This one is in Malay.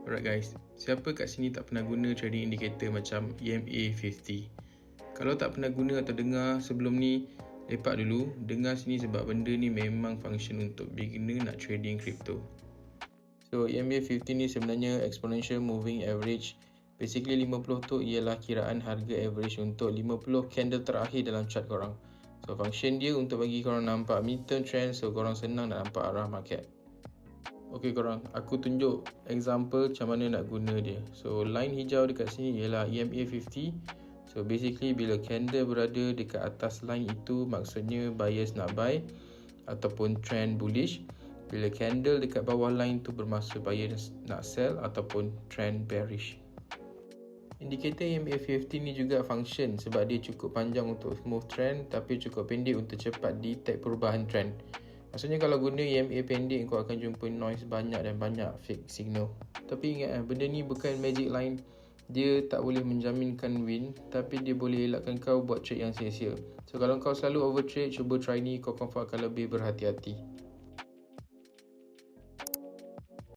Alright guys, siapa kat sini tak pernah guna trading indicator macam EMA 50? Kalau tak pernah guna atau dengar sebelum ni, lepak dulu, dengar sini sebab benda ni memang function untuk beginner nak trading crypto. So EMA 50 ni sebenarnya exponential moving average. Basically 50 tu ialah kiraan harga average untuk 50 candle terakhir dalam chart korang. So function dia untuk bagi korang nampak midterm trend, so korang senang nak nampak arah market. Okay korang, aku tunjuk example macam mana nak guna dia. So line hijau dekat sini ialah EMA 50. So basically bila candle berada dekat atas line itu, maksudnya buyers nak buy ataupun trend bullish. Bila candle dekat bawah line tu bermaksud buyers nak sell ataupun trend bearish. Indikator EMA 50 ni juga function sebab dia cukup panjang untuk smooth trend tapi cukup pendek untuk cepat detect perubahan trend. Maksudnya kalau guna EMA pendek, kau akan jumpa noise banyak dan banyak fake signal. Tapi ingat, benda ni bukan magic line. Dia tak boleh menjaminkan win, tapi dia boleh elakkan kau buat trade yang sia-sia. So kalau kau selalu overtrade, cuba try ni, kau confirm akan lebih berhati-hati.